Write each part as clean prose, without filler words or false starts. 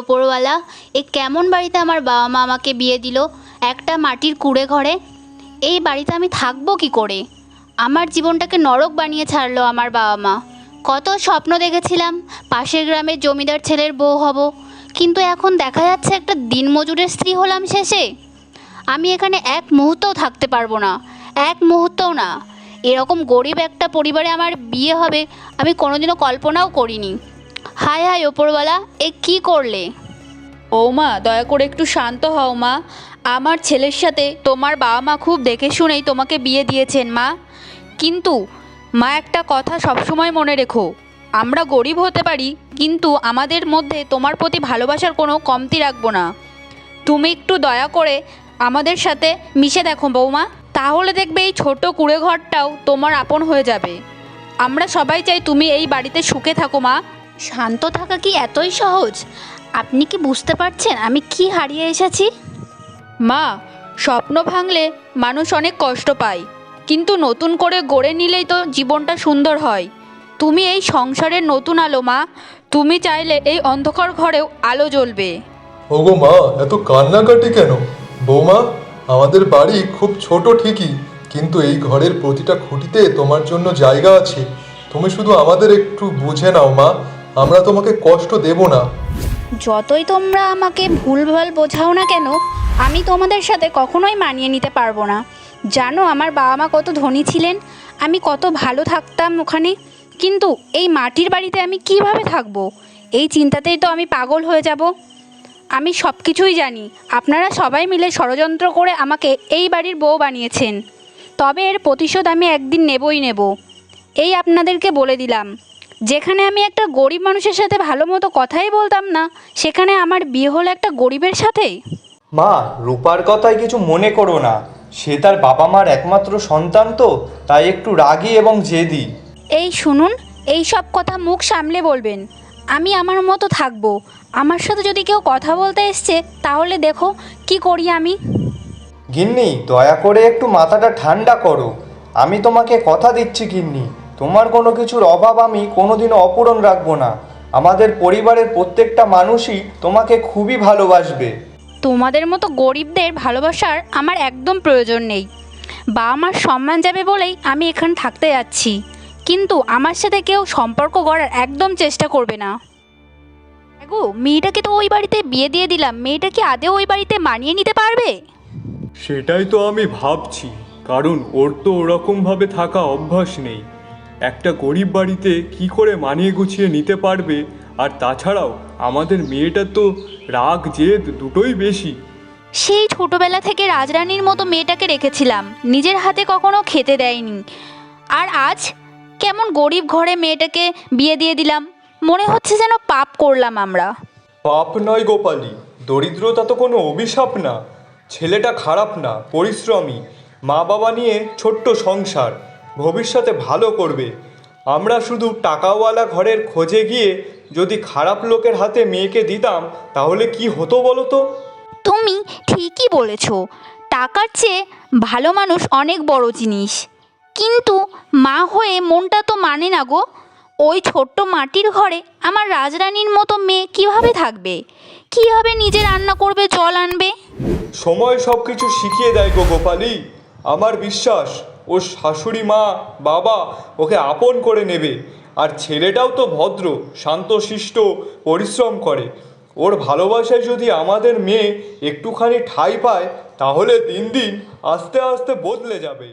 ওপরওয়ালা, এ কেমন বাড়িতে আমার বাবা মা আমাকে বিয়ে দিল, একটা মাটির কুঁড়ে ঘরে। এই বাড়িতে আমি থাকবো কি করে? আমার জীবনটাকে নরক বানিয়ে ছাড়লো আমার বাবা মা। কত স্বপ্ন দেখেছিলাম পাশের গ্রামের জমিদার ছেলের বউ হব, কিন্তু এখন দেখা যাচ্ছে একটা দিনমজুরের স্ত্রী হলাম শেষে। আমি এখানে এক মুহূর্তও থাকতে পারবো না, এক মুহূর্তও না। এরকম গরিব একটা পরিবারে আমার বিয়ে হবে আমি কোনোদিনও কল্পনাও করিনি। হায় হায় ওপরওয়ালা, এ কী করলে? ও মা, দয়া করে একটু শান্ত হও মা। আমার ছেলের সাথে তোমার বাবা মা খুব দেখে শুনেই তোমাকে বিয়ে দিয়েছেন মা। কিন্তু মা, একটা কথা সবসময় মনে রেখো, আমরা গরিব হতে পারি, কিন্তু আমাদের মধ্যে তোমার প্রতি ভালোবাসার কোনো কমতি রাখবো না। তুমি একটু দয়া করে আমাদের সাথে মিশে দেখো বৌমা, তাহলে দেখবে এই ছোট কুঁড়ে ঘরটাও তোমার আপন হয়ে যাবে। আমরা সবাই চাই তুমি এই বাড়িতে সুখে থাকো মা। শান্ত থাকা কি এতই সহজ? আপনি কি বুঝতে পারছেন আমি কি হারিয়ে এসেছি? মা, স্বপ্ন ভাঙলে মানুষ অনেক কষ্ট পায়, কিন্তু নতুন করে গড়ে নিলেই তো জীবনটা সুন্দর হয়। তুমি এই সংসারের নতুন আলো মা, তুমি চাইলে এই অন্ধকার ঘরেও আলো জ্বলবে। ওগো মা, এত কান্নাকাটি কেন? বৌমা, আমাদের বাড়ি খুব ছোট ঠিকই, কিন্তু এই ঘরের প্রতিটা খুঁটিতে তোমার জন্য জায়গা আছে। তুমি শুধু আমাদের একটু বুঝে নাও মা, আমরা তোমাকে কষ্ট দেব না। যতই তোমরা আমাকে ভুলভাল বোঝাও না কেন, আমি তোমাদের সাথে কখনোই মানিয়ে নিতে পারবো না। জানো আমার বাবা মা কত ধনী ছিলেন, আমি কত ভালো থাকতাম ওখানে, কিন্তু এই মাটির বাড়িতে আমি কিভাবে থাকবো? এই চিন্তাতেই তো আমি পাগল হয়ে যাব। আমি সব কিছুই জানি, আপনারা সবাই মিলে ষড়যন্ত্র করে আমাকে এই বাড়ির বউ বানিয়েছেন, তবে এর প্রতিশোধ আমি একদিন নেবই নেব। এই আপনাদেরকে বলে দিলাম, যেখানে আমি একটা গরিব মানুষের সাথে ভালো মতো কথাই বলতাম না, সেখানে আমার বিয়ে হলো একটা গরিবের সাথে। মা, রূপার কথায় কিছু মনে করো না। সে তার বাবা মার একমাত্র সন্তান তো, তাই একটু রাগী এবং জেদি। এই শুনুন, এই সব কথা মুখ সামলে বলবেন। আমি আমার মতো থাকবো। আমার সাথে যদি কেউ কথা বলতে এসছে, তাহলে দেখো কি করি আমি। গিন্নি, দয়া করে একটু মাথাটা ঠান্ডা করো। আমি তোমাকে কথা দিচ্ছি গিন্নি, তোমার কোনো কিছুর অভাব আমি কোনোদিনও অপূরণ রাখবো না। আমাদের পরিবারের প্রত্যেকটা মানুষই তোমাকে খুবই ভালোবাসবে। তোমাদের মতো গরিবদের ভালোবাসার আমার একদম প্রয়োজন নেই। বাবা মার সম্মান যাবে বলেই আমি এখানে থাকতে যাচ্ছি, কিন্তু আমার সাথে কেউ সম্পর্ক গড়ার একদম চেষ্টা করবে না। গো, মেয়েটাকে তো ওই বাড়িতে বিয়ে দিয়ে দিলাম, মেয়েটা কি আদেও ওই বাড়িতে মানিয়ে নিতে পারবে? সেটাই তো আমি ভাবছি, কারণ ওর তো ওরকমভাবে থাকা অভ্যাস নেই। একটা গরিব বাড়িতে কি করে মানিয়ে গুছিয়ে নিতে পারবে? আর তাছাড়াও আমাদের মেয়েটা তো রাগ জেদ দুটোই বেশি। সেই ছোটবেলা থেকে রাজরানীর মতো মেয়েটাকে রেখেছিলাম, নিজের হাতে কখনো খেতে দেয়নি, আর আজ কেমন গরিব ঘরে মেয়েটাকে বিয়ে দিয়ে দিলাম। মনে হচ্ছে যেন পাপ করলাম আমরা। পাপ নয় গোপালী, দরিদ্রতা তো কোনো অভিশাপ না। ছেলেটা খারাপ না, পরিশ্রমী, মা বাবা নিয়ে ছোট্ট সংসার, ভবিষ্যতে ভালো করবে। আমরা শুধু টাকাওয়ালা ঘরের খোঁজে গিয়ে যদি খারাপ লোকের হাতে মেয়েকে দিতাম, তাহলে কি হতো বলো তো? তুমি ঠিকই বলেছ, টাকার চেয়ে ভালো মানুষ অনেক বড় জিনিস, কিন্তু মা হয়ে মনটা তো মানে না গো। ওই ছোট্ট মাটির ঘরে আমার রাজরানীর মতো মেয়ে কিভাবে থাকবে? কিভাবে নিজে রান্না করবে, জল আনবে? সময় সব কিছু শিখিয়ে দেয় গো গোপালী। আমার বিশ্বাস ওর শাশুড়ি মা বাবা ওকে আপন করে নেবে। আর ছেলেটাও তো ভদ্র, শান্তশিষ্ট, পরিশ্রম করে। ওর ভালোবাসায় যদি আমাদের মেয়ে একটুখানি ঠাঁই পায়, তাহলে দিন দিন আস্তে আস্তে বদলে যাবে।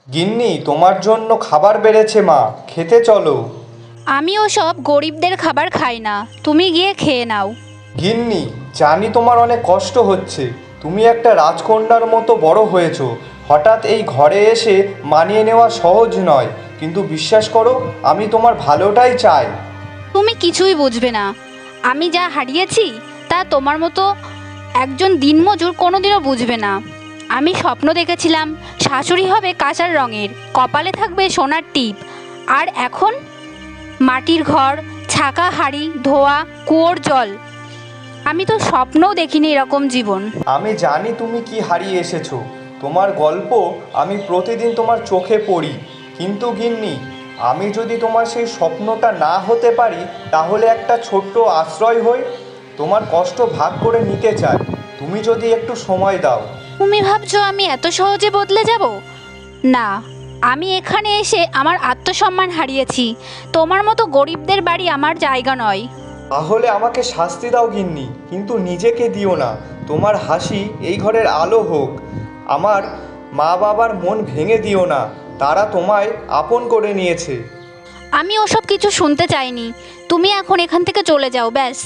গিন্নি, তোমার জন্য খাবার বেড়েছে মা, খেতে চলো। আমিও সব গরিবদের খাবার খাই না, তুমি গিয়ে খেয়ে নাও। গিন্নি, জানি তোমার অনেক কষ্ট হচ্ছে। তুমি একটা রাজকন্যার মতো বড় হয়েছো, হঠাৎ এই ঘরে এসে মানিয়ে নেওয়া সহজ নয়, কিন্তু বিশ্বাস করো, আমি তোমার ভালোটাই চাই। তুমি কিছুই বুঝবে না। আমি যা হারিয়েছি তা তোমার মতো একজন দিনমজুর কোনোদিনও বুঝবে না। আমি স্বপ্ন দেখেছিলাম শাশুড়ি হবে কাঁচার রঙের, কপালে থাকবে সোনার টিপ, আর এখন মাটির ঘর, ছাকা হাঁড়ি, ধোয়া কুয়োর জল। আমি তো স্বপ্নও দেখিনি এরকম জীবন। আমি জানি তুমি কি হারিয়ে এসেছো। তোমার গল্প আমি প্রতিদিন তোমার চোখে পড়ি। কিন্তু গিন্নি, আমি যদি তোমার সেই স্বপ্নটা না হতে পারি, তাহলে একটা ছোট্ট আশ্রয় হই। তোমার কষ্ট ভাগ করে নিতে চাই। তুমি যদি একটু সময় দাও। তুমি ভাবছো আমি এত সহজে বদলে যাব? না, আমি এখানে এসে আমার আত্মসম্মান হারিয়েছি। তোমার মতো গরিবদের বাড়ি আমার জায়গা নয়। তাহলে আমাকে শাস্তি দাও গিন্নি, কিন্তু নিজেকে দিও না। তোমার হাসি এই ঘরের আলো হোক। আমার মা বাবার মন ভেঙে দিও না, তারা তোমায় আপন করে নিয়েছে। আমি ওসব কিছু শুনতে চাইনি। তুমি এখন এখান থেকে চলে যাও, ব্যাস।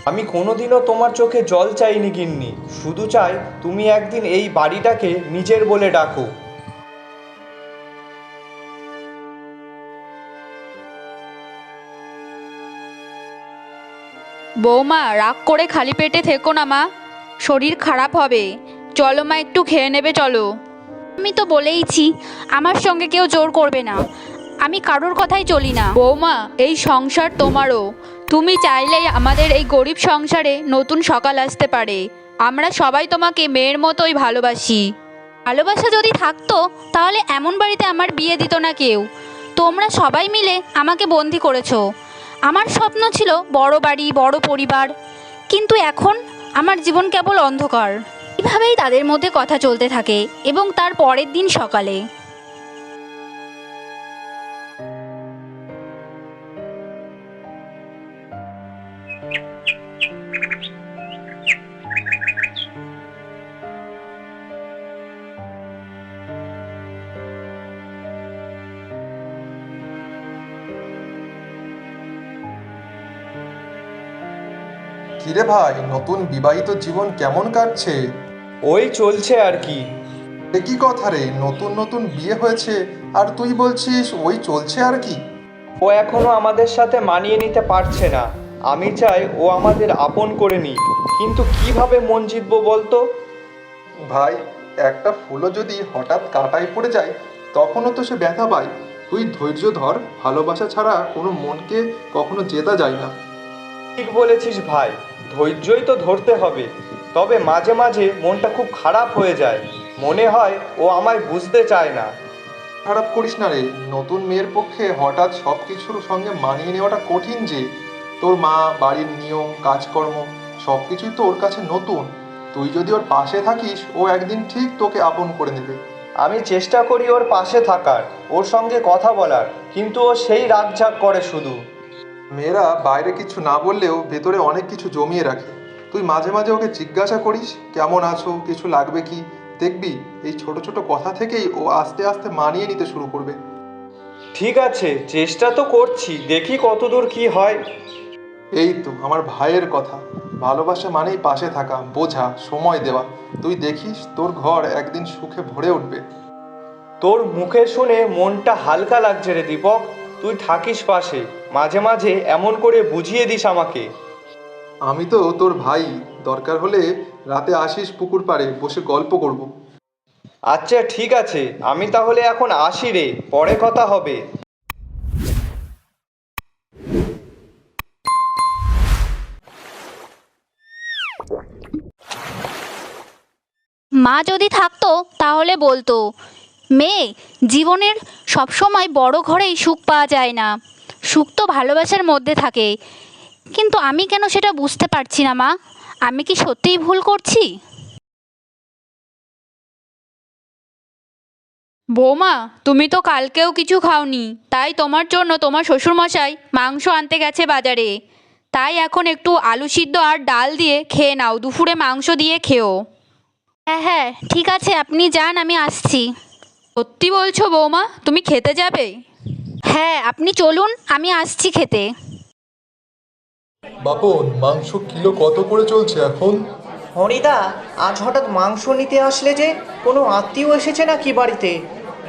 আমি কোনোদিনও তোমার চোখে জল চাইনি গিন্নি, শুধু চাই তুমি একদিন এই বাড়িটাকে নিজের বলে ডাকো। বৌমা, রাগ করে খালি পেটে থেকো না মা, শরীর খারাপ হবে। চলো মা, একটু খেয়ে নেবে, চলো। আমি তো বলেইছি আমার সঙ্গে কেউ জোর করবে না। আমি কারোর কথাই চলি না। বৌমা, এই সংসার তোমারও। তুমি চাইলেই আমাদের এই গরিব সংসারে নতুন সকাল আসতে পারে। আমরা সবাই তোমাকে মেয়ের মতোই ভালোবাসি। ভালোবাসা যদি থাকতো তাহলে এমন বাড়িতে আমার বিয়ে দিত না কেউ। তোমরা সবাই মিলে আমাকে বন্দি করেছো। আমার স্বপ্ন ছিল বড় বাড়ি, বড় পরিবার, কিন্তু এখন আমার জীবন কেবল অন্ধকার। এভাবেই তাদের মধ্যে কথা চলতে থাকে এবং তার পরের দিন সকালে কিরে ভাই, নতুন বিবাহিত জীবন কেমন কাটছে? ওই চলছে আর কি। এ কি কথা রে, নতুন নতুন বিয়ে হয়েছে আর তুই বলছিস ওই চলছে আর কি? ও এখনো আমাদের সাথে মানিয়ে নিতে পারছে না। আমি চাই ও আমাদের আপন করে নিক, কিন্তু কিভাবে মন জিতবো বলতো? ভাই, একটা ফুলও যদি হঠাৎ কাঁটায় পড়ে যায় তখনও তো সে ব্যথা পায়। তুই ধৈর্য ধর, ভালোবাসা ছাড়া কোনো মনকে কখনো জেতা যায় না। ঠিক বলেছিস ভাই, ধৈর্যই তো ধরতে হবে। তবে মাঝে মাঝে মনটা খুব খারাপ হয়ে যায়। মনে হয় ও আমায় বুঝতে চায় না। খারাপ করিস না রে, নতুন মেয়ের পক্ষে হঠাৎ সব কিছুর সঙ্গে মানিয়ে নেওয়াটা কঠিন যে। তোর মা, বাড়ির নিয়ম, কাজকর্ম সব কিছুই তো ওর কাছে নতুন। তুই যদি ওর পাশে থাকিস ও একদিন ঠিক তোকে আপন করে নেবে। আমি চেষ্টা করি ওর পাশে থাকার, ওর সঙ্গে কথা বলার, কিন্তু ও সেই রাগঝাগ করে শুধু। মেয়েরা বাইরে কিছু না বললেও ভেতরে অনেক কিছু জমিয়ে রাখে। তুই মাঝে মাঝে ওকে জিজ্ঞাসা করিস কেমন আছো, কিছু লাগবে কি। দেখবি এই ছোট ছোট কথা থেকেই ও আস্তে আস্তে মানিয়ে নিতে শুরু করবে। ঠিক আছে, চেষ্টা তো করছি, দেখি কতদূর কি হয়। এই তো আমার ভাইয়ের কথা, ভালোবাসা মানেই পাশে থাকা, বোঝা, সময় দেওয়া। তুই দেখিস তোর ঘর একদিন সুখে ভরে উঠবে। তোর মুখে শুনে মনটা হালকা লাগছে রে দীপক। তুই থাকিস পাশে, মাঝে মাঝে এমন করে বুঝিয়ে দিস আমাকে। আমি তো তোর ভাই, দরকার হলে রাতে আসিস, পুকুর পাড়ে বসে গল্প করব। আচ্ছা ঠিক আছে, আমি তাহলে এখন আসি রে, পরে কথা হবে। মা যদি থাকতো তাহলে বলতো, মেয়ে, জীবনের সবসময় বড় ঘরেই সুখ পাওয়া যায় না, সুখ তো ভালোবাসার মধ্যে থাকে। কিন্তু আমি কেন সেটা বুঝতে পারছি না মা? আমি কি সত্যিই ভুল করছি? বৌমা, তুমি তো কালকেও কিছু খাওনি, তাই তোমার জন্য তোমার শ্বশুরমশাই মাংস আনতে গেছে বাজারে। তাই এখন একটু আলু সিদ্ধ আর ডাল দিয়ে খেয়ে নাও, দুপুরে মাংস দিয়ে খেও। হ্যাঁ হ্যাঁ, ঠিক আছে, আপনি যান, আমি আসছি। সত্যি বলছো বৌমা, তুমি খেতে যাবে? হ্যাঁ, আপনি চলুন, আমি আসছি খেতে। বাপন, মাংস কিলো কত করে চলছে এখন? হরিদা, আজ হঠাৎ মাংস নিতে আসলে যে? কোনো আত্মীয় এসেছে নাকি বাড়িতে?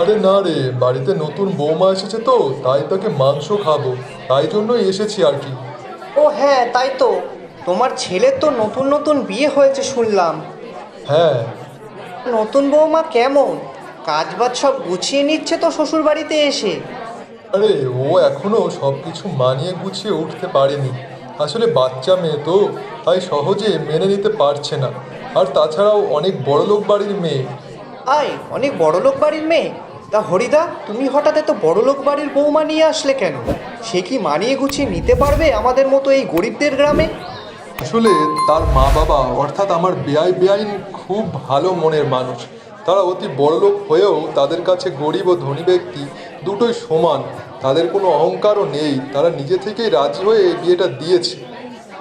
আরে না রে, বাড়িতে নতুন বৌমা এসেছে তো, তাই তাকে মাংস খাবো, তাই জন্যই এসেছি আর কি। ও হ্যাঁ, তাই তো। তোমার ছেলের তো নতুন নতুন বিয়ে হয়েছে শুনলাম। হ্যাঁ। নতুন বৌমা কেমন? কাজবাজ সব গুছিয়ে নিচ্ছে তো শ্বশুর বাড়িতে এসে? আরে ও এখনো সব কিছু মানিয়ে গুছিয়ে উঠতে পারেনি। আসলে বাচ্চা মেয়ে তো, তাই সহজে মেনে নিতে পারছে না। আর তাছাড়াও অনেক বড়লোক বাড়ির মেয়ে। অনেক বড়লোক বাড়ির মেয়ে? তা হরিদা, তুমি হঠাৎ এত বড়লোক বাড়ির বৌমা নিয়ে আসলে কেন? সে কি মানিয়ে গুছিয়ে নিতে পারবে আমাদের মতো এই গরিবদের গ্রামে? আসলে তার মা বাবা অর্থাৎ আমার বেআইন খুব ভালো মনের মানুষ। তারা অতি বড়লোক হয়েও তাদের কাছে গরিব ও ধনী ব্যক্তি দুটোই সমান। তাদের কোনো অহংকারও নেই। তারা নিজে থেকেই রাজি হয়ে এই বিয়েটা দিয়েছে।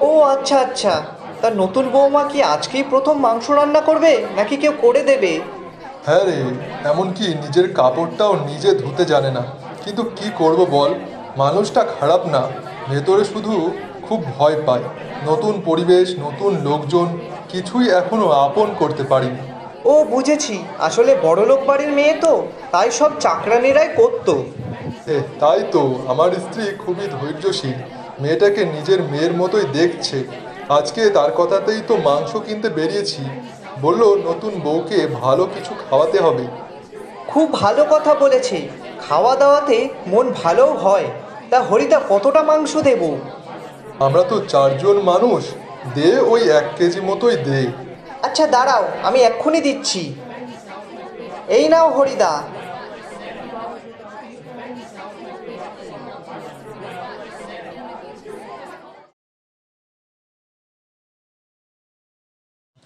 ও আচ্ছা আচ্ছা, তা নতুন বৌমা কি আজকেই প্রথম মাংস রান্না করবে নাকি কেউ করে দেবে? হ্যাঁ রে, এমনকি নিজের কাপড়টাও নিজে ধুতে জানে না। কিন্তু কি করব বল, মানুষটা খারাপ না, ভেতরে শুধু খুব ভয় পায়। নতুন পরিবেশ, নতুন লোকজন, কিছুই এখনো আপন করতে পারিনি। ও বুঝেছি, আসলে বড়লোক বাড়ির মেয়ে তো, তাই সব চাকরানিরাই করতো। তাই তো, আমার স্ত্রী খুবই ধৈর্যশীল, মেয়েটাকে নিজের মেয়ের মতোই দেখছে। আজকে তার কথাতেই তো মাংস কিনতে বেরিয়েছি। বললো নতুন বউকে ভালো কিছু খাওয়াতে হবে। খুব ভালো কথা বলেছে, খাওয়া দাওয়াতে মন ভালোও হয়। তা হরিদা, কতটা মাংস দেব? আমরা তো 4 জন মানুষ, দে ওই 1 কেজি মতোই দে। আচ্ছা দাঁড়াও, আমি এক্ষুনি দিচ্ছি। এই নাও হরিদা।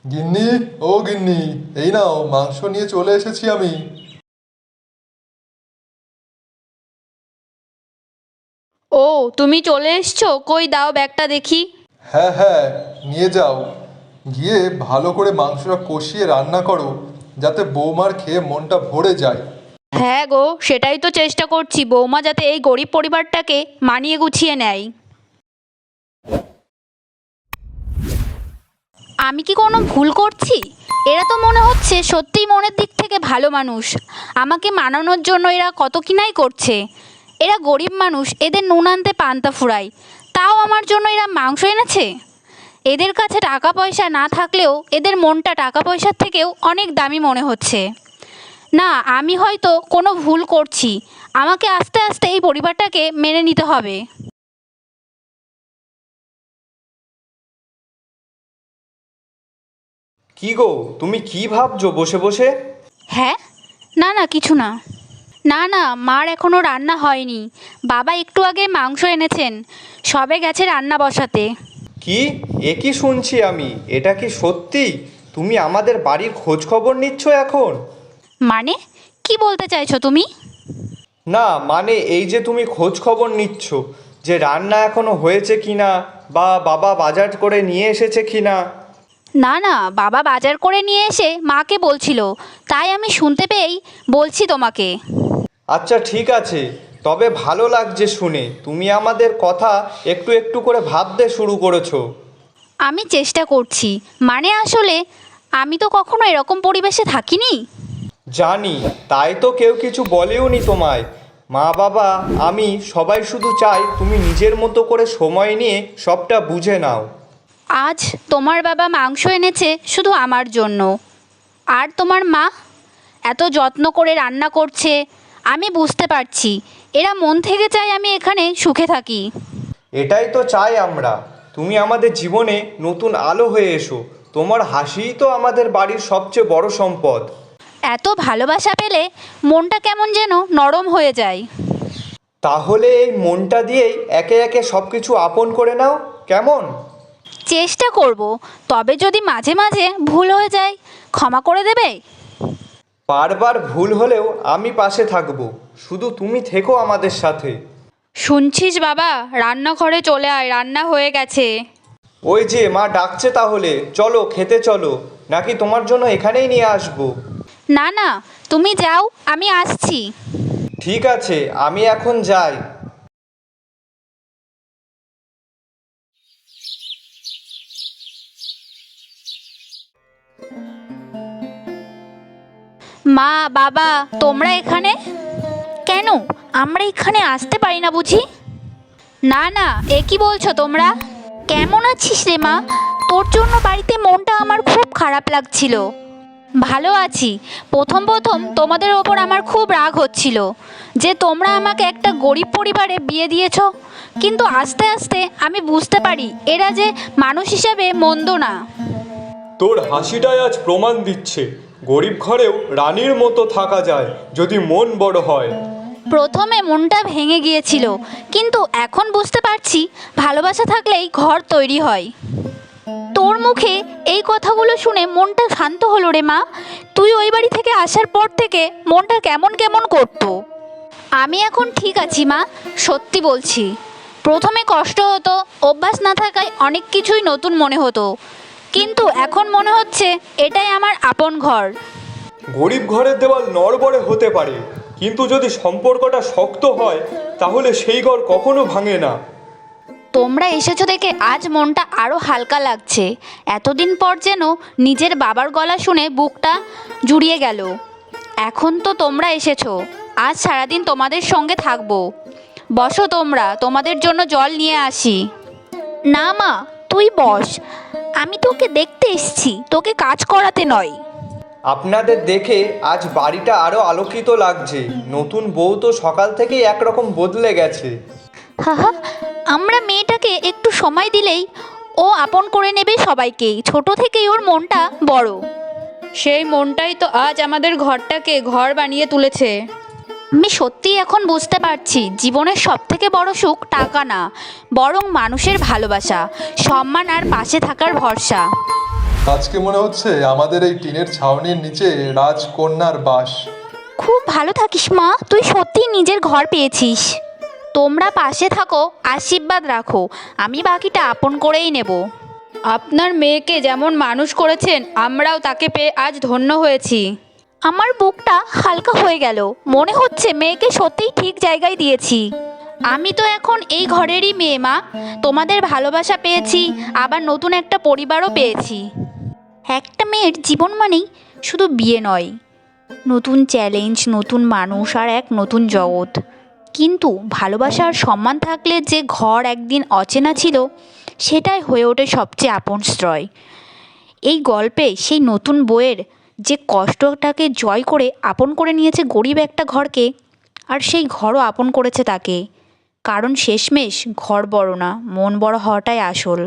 গিন্নি, ও গিন্নি, এই নাও মাংস নিয়ে চলে এসেছি আমি। ও, তুমি চলে এসছো? কই দাও ব্যাগটা দেখি। হ্যাঁ হ্যাঁ, নিয়ে যাও। গিয়ে ভালো করে মাংসটা কষিয়ে রান্না করো, যাতে বৌমার খেয়ে মনটা ভরে যায়। হ্যাঁ গো, সেটাই তো চেষ্টা করছি, বৌমা যাতে এই গরিব পরিবারটাকে মানিয়ে গুছিয়ে নেয়। আমি কি কোনো ভুল করছি? এরা তো মনে হচ্ছে সত্যিই মনের দিক থেকে ভালো মানুষ। আমাকে মানানোর জন্য এরা কত কিনাই করছে। এরা গরিব মানুষ, এদের নুন আনতে পান্তা ফুরায়, তাও আমার জন্য এরা মাংস এনেছে। এদের কাছে টাকা পয়সা না থাকলেও এদের মনটা টাকা পয়সার থেকেও অনেক দামি মনে হচ্ছে। না, আমি হয়তো কোনো ভুল করছি। আমাকে আস্তে আস্তে এই পরিবারটাকে মেনে নিতে হবে। কি গো, তুমি কি ভাবছো বসে বসে? হ্যাঁ, না না কিছু না। না না, মার এখনও রান্না হয়নি। বাবা একটু আগে মাংস এনেছেন, সবে গেছে রান্না বসাতে। কি, এ কি শুনছি আমি? এটা কি সত্যি? তুমি আমাদের বাড়ির খোঁজ খবর নিচ্ছ এখন? মানে কি বলতে চাইছো তুমি? না মানে এই যে তুমি খোঁজ খবর নিচ্ছ যে রান্না এখনো হয়েছে কিনা, বা বাবা বাজার করে নিয়ে এসেছে কিনা। না না, বাবা বাজার করে নিয়ে এসে মাকে বলছিল, তাই আমি শুনতে পেয়েই বলছি তোমাকে। আচ্ছা ঠিক আছে, তবে ভালো লাগছে শুনে তুমি আমাদের কথা একটু একটু করে ভাবতে শুরু করেছো। আমি চেষ্টা করছি, মানে আসলে আমি তো কখনো এরকম পরিবেশে থাকিনি। জানি, তাই তো কেউ কিছু বলেও নি তোমায়। মা বাবা আমি সবাই শুধু চাই তুমি নিজের মতো করে সময় নিয়ে সবটা বুঝে নাও। আজ তোমার বাবা মাংস এনেছে শুধু আমার জন্য, আর তোমার মা এত যত্ন করে রান্না করছে। আমি বুঝতে পারছি এরা মন থেকে চায় আমি এখানে সুখে থাকি। এটাই তো চাই আমরা, তুমি আমাদের জীবনে নতুন আলো হয়ে এসো। তোমার হাসিই তো আমাদের বাড়ির সবচেয়ে বড় সম্পদ। এত ভালোবাসা পেলে মনটা কেমন যেন নরম হয়ে যায়। তাহলে এই মনটা দিয়েই একে একে সব কিছু আপন করে নাও, কেমন? চেষ্টা করব, তবে যদি মাঝে মাঝে ভুল হয়ে যায় ক্ষমা করে দেবে? বারবার ভুল হলেও আমি পাশে থাকবো, শুধু তুমি থেকো আমাদের সাথে। শুনছিস বাবা, রান্নাঘরে চলে আয়, রান্না হয়ে গেছে। ওই যে মা ডাকছে, তাহলে চলো খেতে চলো, নাকি তোমার জন্য এখানেই নিয়ে আসবো? না না, তুমি যাও, আমি আসছি। ঠিক আছে, আমি এখন যাই। মা, বাবা, তোমরা এখানে কেন? আমরা এখানে আসতে পারি না বুঝি? না না, এ কি বলছো তোমরা? কেমন আছিস রে মা? তোর জন্য বাড়িতে মনটা আমার খুব খারাপ লাগছিল। ভালো আছি। প্রথম প্রথম তোমাদের ওপর আমার খুব রাগ হচ্ছিল যে তোমরা আমাকে একটা গরিব পরিবারে বিয়ে দিয়েছো। কিন্তু আস্তে আস্তে আমি বুঝতে পারি এরা যে মানুষ হিসেবে মন্দ না। তোর হাসিটাই আজ প্রমাণ দিচ্ছে গরিব ঘরেও রানীর মতো থাকা যায় যদি মন বড় হয়। প্রথমে মনটা ভেঙে গিয়েছিল, কিন্তু এখন বুঝতে পারছি ভালোবাসা থাকলেই ঘর তৈরি হয়। তোর মুখে এই কথাগুলো শুনে মনটা শান্ত হলো রে মা। তুই ওই বাড়ি থেকে আসার পর থেকে মনটা কেমন কেমন করতো। আমি এখন ঠিক আছি মা, সত্যি বলছি। প্রথমে কষ্ট হতো, অভ্যাস না থাকায় অনেক কিছুই নতুন মনে হতো, কিন্তু এখন মনে হচ্ছে এটাই আমার আপন ঘর। গরিব ঘরের দেওয়াল নড়বড়ে হতে পারে, কিন্তু যদি সম্পর্কটা শক্ত হয় তাহলে সেই ঘর কখনো ভাঙে না। তোমরা এসেছো দেখে আজ মনটা আরও হালকা লাগছে। এতদিন পর যেন নিজের বাবার গলা শুনে বুকটা জুড়িয়ে গেল। এখন তো তোমরা এসেছো, আজ সারাদিন তোমাদের সঙ্গে থাকবো। বসো তোমরা, তোমাদের জন্য জল নিয়ে আসি। না মা, তুই বস, আমি তোকে দেখতে এসেছি, তোকে কাজ করাতে নয়। আপনাদের দেখে আজ বাড়িটা আরো আলোকিত লাগছে। নতুন বউ তো সকাল থেকেই একরকম বদলে গেছে। হাহা, আমরা মেয়েটাকে একটু সময় দিলেই ও আপন করে নেবে সবাইকেই। ছোট থেকেই ওর মনটা বড়। সেই মনটাই তো আজ আমাদের ঘরটাকে ঘর বানিয়ে তুলেছে। আমি সত্যিই এখন বুঝতে পারছি জীবনের সবথেকে বড় সুখ টাকা না, বরং মানুষের ভালোবাসা, সম্মান আর পাশে থাকার ভরসা। আজকে মনে হচ্ছে আমাদের এই টিনের ছাউনির নিচে রাজকন্যার বাস। খুব ভালো থাকিস মা, তুই সত্যিই নিজের ঘর পেয়েছিস। তোমরা পাশে থাকো, আশীর্বাদ রাখো, আমি বাকিটা আপন করেই নেব। আপনার মেয়েকে যেমন মানুষ করেছেন, আমরাও তাকে পেয়ে আজ ধন্য হয়েছি। আমার বুকটা হালকা হয়ে গেল, মনে হচ্ছে মেয়েকে সত্যিই ঠিক জায়গায় দিয়েছি। আমি তো এখন এই ঘরেরই মেয়ে মা। তোমাদের ভালোবাসা পেয়েছি, আবার নতুন একটা পরিবারও পেয়েছি। একটা মেয়ের জীবন মানেই শুধু বিয়ে নয়, নতুন চ্যালেঞ্জ, নতুন মানুষ আর এক নতুন জগৎ। কিন্তু ভালোবাসা আর সম্মান থাকলে যে ঘর একদিন অচেনা ছিল, সেটাই হয়ে ওঠে সবচেয়ে আপন আশ্রয়। এই গল্পে সেই নতুন বউয়ের যে কষ্টটাকে জয় করে আপন করে নিয়েছে গরিব একটা ঘরকে, আর সেই ঘরও আপন করেছে তাকে। কারণ শেষমেশ ঘর বড় না, মন বড় হওয়াটাই আসল।